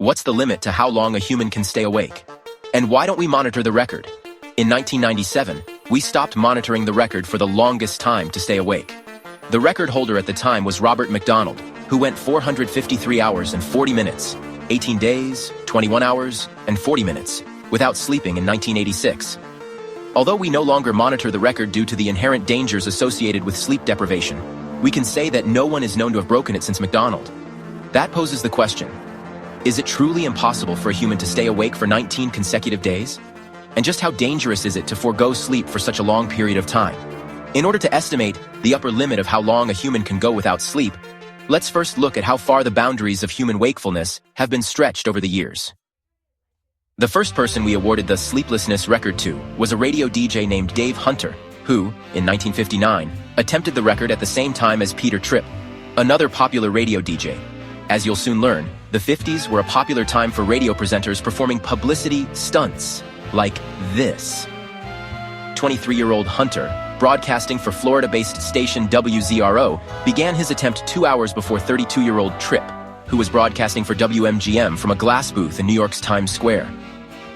What's the limit to how long a human can stay awake? And why don't we monitor the record? In 1997, we stopped monitoring the record for the longest time to stay awake. The record holder at the time was Robert McDonald, who went 453 hours and 40 minutes, 18 days, 21 hours, and 40 minutes, without sleeping in 1986. Although we no longer monitor the record due to the inherent dangers associated with sleep deprivation, we can say that no one is known to have broken it since McDonald. That poses the question, is it truly impossible for a human to stay awake for 19 consecutive days? And just how dangerous is it to forego sleep for such a long period of time? In order to estimate the upper limit of how long a human can go without sleep, let's first look at how far the boundaries of human wakefulness have been stretched over the years. The first person we awarded the sleeplessness record to was a radio DJ named Dave Hunter, who, in 1959, attempted the record at the same time as Peter Tripp, another popular radio DJ. As you'll soon learn, the 50s were a popular time for radio presenters performing publicity stunts, like this. 23-year-old Hunter, broadcasting for Florida-based station WZRO, began his attempt 2 hours before 32-year-old Tripp, who was broadcasting for WMGM from a glass booth in New York's Times Square.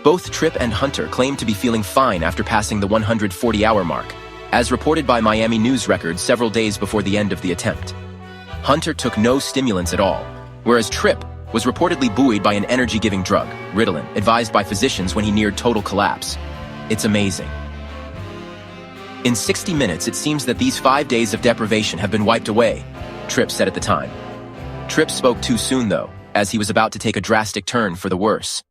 Both Tripp and Hunter claimed to be feeling fine after passing the 140-hour mark, as reported by Miami News Record several days before the end of the attempt. Hunter took no stimulants at all, whereas Tripp was reportedly buoyed by an energy-giving drug, Ritalin, advised by physicians when he neared total collapse. It's amazing. In 60 minutes, it seems that these 5 days of deprivation have been wiped away, Tripp said at the time. Tripp spoke too soon, though, as he was about to take a drastic turn for the worse.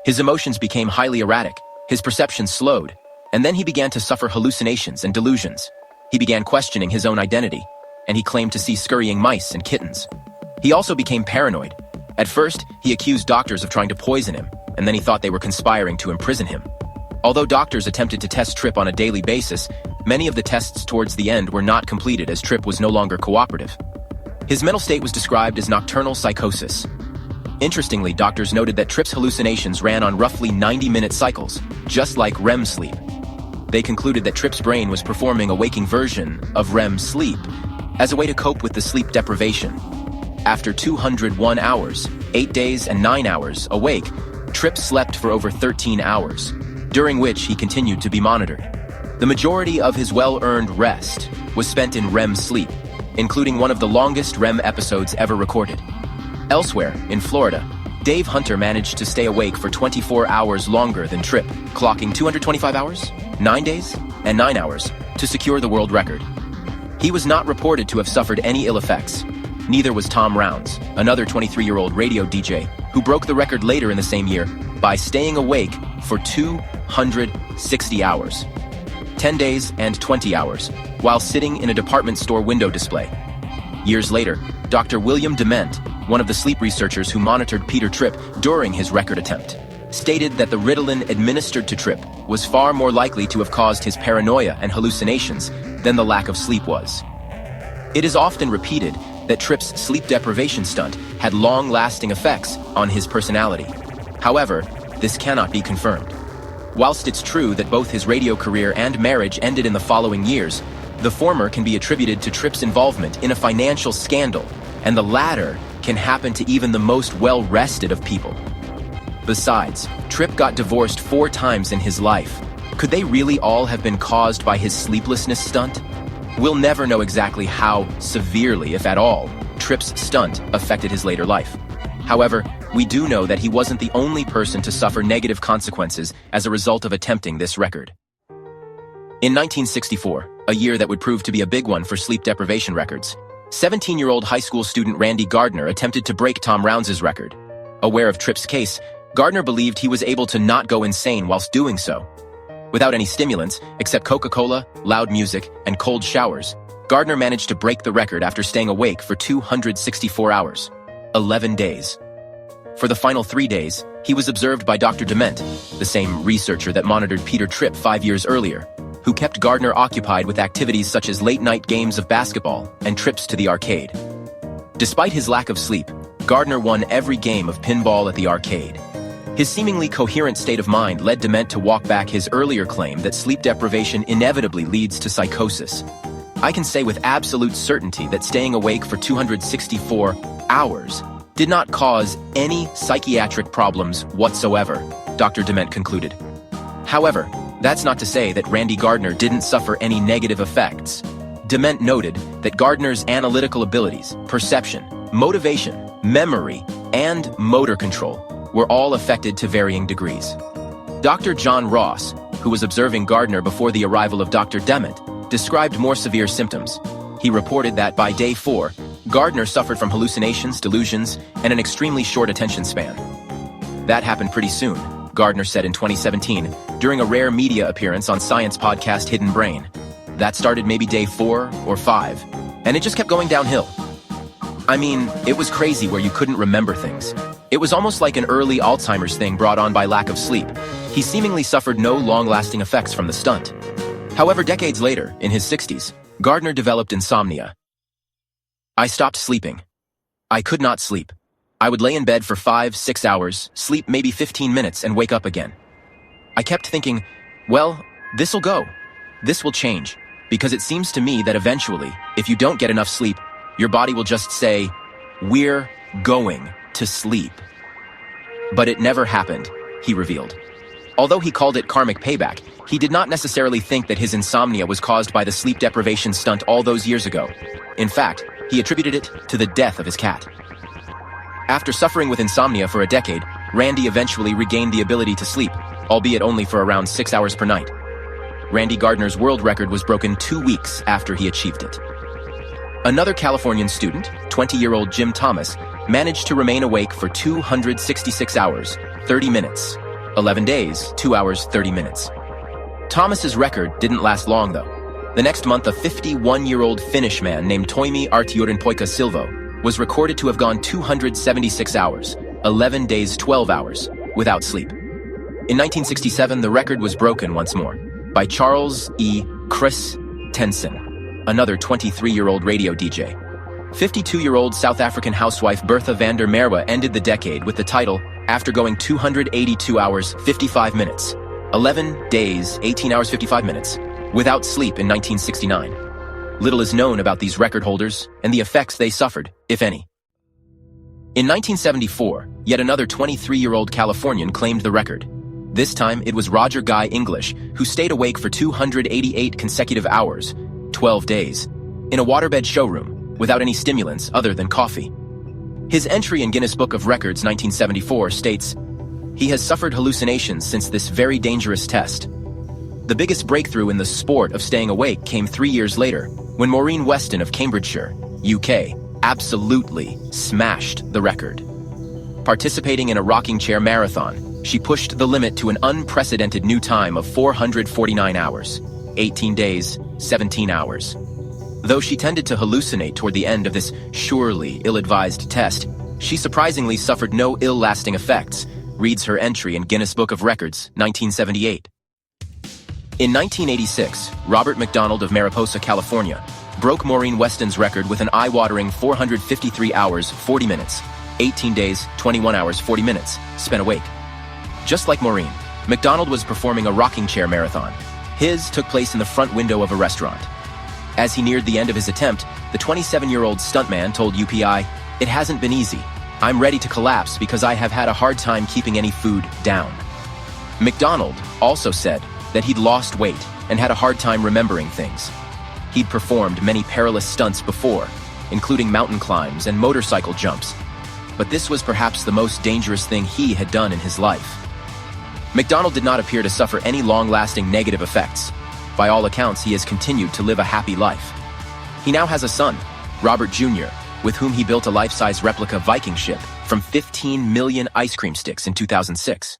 His emotions became highly erratic, his perception slowed, and then he began to suffer hallucinations and delusions. He began questioning his own identity, and he claimed to see scurrying mice and kittens. He also became paranoid. At first, he accused doctors of trying to poison him, and then he thought they were conspiring to imprison him. Although doctors attempted to test Tripp on a daily basis, many of the tests towards the end were not completed as Tripp was no longer cooperative. His mental state was described as nocturnal psychosis. Interestingly, doctors noted that Tripp's hallucinations ran on roughly 90-minute cycles, just like REM sleep. They concluded that Tripp's brain was performing a waking version of REM sleep as a way to cope with the sleep deprivation. After 201 hours, 8 days and 9 hours awake, Tripp slept for over 13 hours, during which he continued to be monitored. The majority of his well-earned rest was spent in REM sleep, including one of the longest REM episodes ever recorded. Elsewhere, in Florida, Dave Hunter managed to stay awake for 24 hours longer than Tripp, clocking 225 hours, 9 days, and 9 hours to secure the world record. He was not reported to have suffered any ill effects. Neither was Tom Rounds, another 23-year-old radio DJ, who broke the record later in the same year by staying awake for 260 hours, 10 days and 20 hours, while sitting in a department store window display. Years later, Dr. William Dement, one of the sleep researchers who monitored Peter Tripp during his record attempt, stated that the Ritalin administered to Tripp was far more likely to have caused his paranoia and hallucinations than the lack of sleep was. It is often repeated that Tripp's sleep deprivation stunt had long-lasting effects on his personality. However, this cannot be confirmed. Whilst it's true that both his radio career and marriage ended in the following years, the former can be attributed to Tripp's involvement in a financial scandal, and the latter can happen to even the most well-rested of people. Besides, Tripp got divorced 4 times in his life. Could they really all have been caused by his sleeplessness stunt? We'll never know exactly how severely, if at all, Tripp's stunt affected his later life. However, we do know that he wasn't the only person to suffer negative consequences as a result of attempting this record. In 1964, a year that would prove to be a big one for sleep deprivation records, 17-year-old high school student Randy Gardner attempted to break Tom Rounds' record. Aware of Tripp's case, Gardner believed he was able to not go insane whilst doing so. Without any stimulants, except Coca-Cola, loud music, and cold showers, Gardner managed to break the record after staying awake for 264 hours, 11 days. For the final 3 days, he was observed by Dr. Dement, the same researcher that monitored Peter Tripp 5 years earlier, who kept Gardner occupied with activities such as late-night games of basketball and trips to the arcade. Despite his lack of sleep, Gardner won every game of pinball at the arcade. His seemingly coherent state of mind led Dement to walk back his earlier claim that sleep deprivation inevitably leads to psychosis. I can say with absolute certainty that staying awake for 264 hours did not cause any psychiatric problems whatsoever, Dr. Dement concluded. However, that's not to say that Randy Gardner didn't suffer any negative effects. Dement noted that Gardner's analytical abilities, perception, motivation, memory, and motor control were all affected to varying degrees. Dr. John Ross, who was observing Gardner before the arrival of Dr. Dement, described more severe symptoms. He reported that by day 4, Gardner suffered from hallucinations, delusions, and an extremely short attention span. That happened pretty soon, Gardner said in 2017, during a rare media appearance on science podcast Hidden Brain. That started maybe day 4 or 5, and it just kept going downhill. I mean, it was crazy where you couldn't remember things. It was almost like an early Alzheimer's thing brought on by lack of sleep. He seemingly suffered no long-lasting effects from the stunt. However, decades later, in his 60s, Gardner developed insomnia. I stopped sleeping. I could not sleep. I would lay in bed for 5-6 hours, sleep maybe 15 minutes, and wake up again. I kept thinking, well, this'll go. This will change, because it seems to me that eventually, if you don't get enough sleep, your body will just say, "We're going to sleep." But it never happened, he revealed. Although he called it karmic payback, he did not necessarily think that his insomnia was caused by the sleep deprivation stunt all those years ago. In fact, he attributed it to the death of his cat. After suffering with insomnia for a decade, Randy eventually regained the ability to sleep, albeit only for around 6 hours per night. Randy Gardner's world record was broken 2 weeks after he achieved it. Another Californian student, 20-year-old Jim Thomas, managed to remain awake for 266 hours, 30 minutes. 11 days, 2 hours, 30 minutes. Thomas's record didn't last long, though. The next month, a 51-year-old Finnish man named Toimi Artjurinpoika Silvo was recorded to have gone 276 hours, 11 days, 12 hours, without sleep. In 1967, the record was broken once more by Charles E. Chris Tenson, another 23-year-old radio DJ. 52-year-old South African housewife Bertha van der Merwe ended the decade with the title after going 282 hours, 55 minutes, 11 days, 18 hours, 55 minutes, without sleep in 1969. Little is known about these record holders and the effects they suffered, if any. In 1974, yet another 23-year-old Californian claimed the record. This time, it was Roger Guy English, who stayed awake for 288 consecutive hours, 12 days, in a waterbed showroom, without any stimulants other than coffee. His entry in Guinness Book of Records 1974 states, "He has suffered hallucinations since this very dangerous test." The biggest breakthrough in the sport of staying awake came 3 years later, when Maureen Weston of Cambridgeshire, UK, absolutely smashed the record. Participating in a rocking chair marathon, she pushed the limit to an unprecedented new time of 449 hours, 18 days, 17 hours. Though she tended to hallucinate toward the end of this surely ill-advised test, she surprisingly suffered no ill-lasting effects, reads her entry in Guinness Book of Records, 1978. In 1986, Robert McDonald of Mariposa, California, broke Maureen Weston's record with an eye-watering 453 hours, 40 minutes, 18 days, 21 hours, 40 minutes, spent awake. Just like Maureen, McDonald was performing a rocking chair marathon. His took place in the front window of a restaurant. As he neared the end of his attempt, the 27-year-old stuntman told UPI, "It hasn't been easy. I'm ready to collapse because I have had a hard time keeping any food down." McDonald also said that he'd lost weight and had a hard time remembering things. He'd performed many perilous stunts before, including mountain climbs and motorcycle jumps, but this was perhaps the most dangerous thing he had done in his life. McDonald did not appear to suffer any long-lasting negative effects. By all accounts, he has continued to live a happy life. He now has a son, Robert Jr., with whom he built a life-size replica Viking ship from 15 million ice cream sticks in 2006.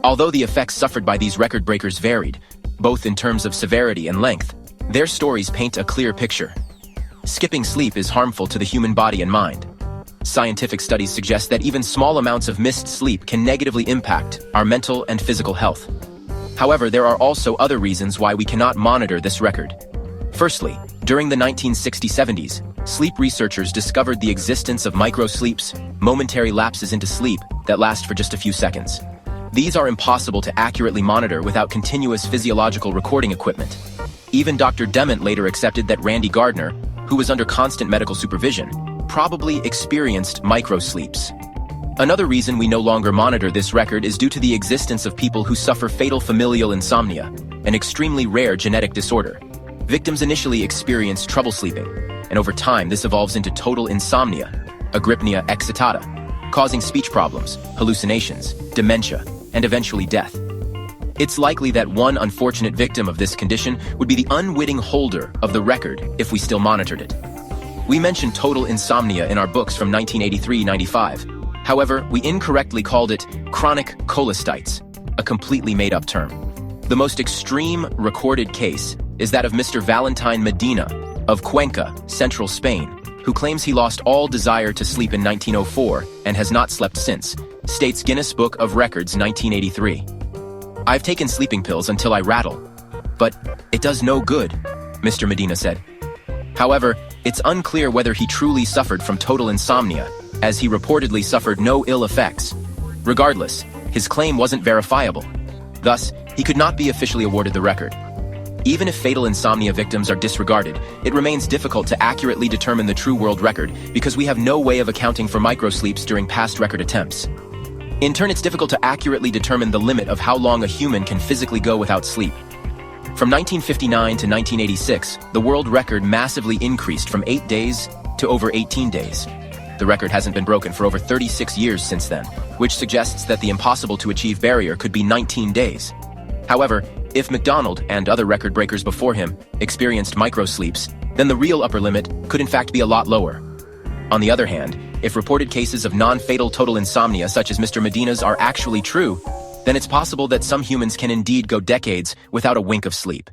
Although the effects suffered by these record breakers varied, both in terms of severity and length, their stories paint a clear picture. Skipping sleep is harmful to the human body and mind. Scientific studies suggest that even small amounts of missed sleep can negatively impact our mental and physical health. However, there are also other reasons why we cannot monitor this record. Firstly, during the 1960s-70s, sleep researchers discovered the existence of microsleeps, momentary lapses into sleep that last for just a few seconds. These are impossible to accurately monitor without continuous physiological recording equipment. Even Dr. Dement later accepted that Randy Gardner, who was under constant medical supervision, probably experienced microsleeps. Another reason we no longer monitor this record is due to the existence of people who suffer fatal familial insomnia, an extremely rare genetic disorder. Victims initially experience trouble sleeping, and over time this evolves into total insomnia, agrypnia excitata, causing speech problems, hallucinations, dementia, and eventually death. It's likely that one unfortunate victim of this condition would be the unwitting holder of the record if we still monitored it. We mentioned total insomnia in our books from 1983-95. However, we incorrectly called it chronic cholestates, a completely made-up term. The most extreme recorded case is that of Mr. Valentine Medina of Cuenca, central Spain, who claims he lost all desire to sleep in 1904 and has not slept since, states Guinness Book of Records 1983. "I've taken sleeping pills until I rattle, but it does no good," Mr. Medina said. However, it's unclear whether he truly suffered from total insomnia, as he reportedly suffered no ill effects. Regardless, his claim wasn't verifiable. Thus, he could not be officially awarded the record. Even if fatal insomnia victims are disregarded, it remains difficult to accurately determine the true world record because we have no way of accounting for microsleeps during past record attempts. In turn, it's difficult to accurately determine the limit of how long a human can physically go without sleep. From 1959 to 1986, the world record massively increased from 8 days to over 18 days. The record hasn't been broken for over 36 years since then, which suggests that the impossible-to-achieve barrier could be 19 days. However, if McDonald and other record breakers before him experienced microsleeps, then the real upper limit could in fact be a lot lower. On the other hand, if reported cases of non-fatal total insomnia such as Mr. Medina's are actually true, then it's possible that some humans can indeed go decades without a wink of sleep.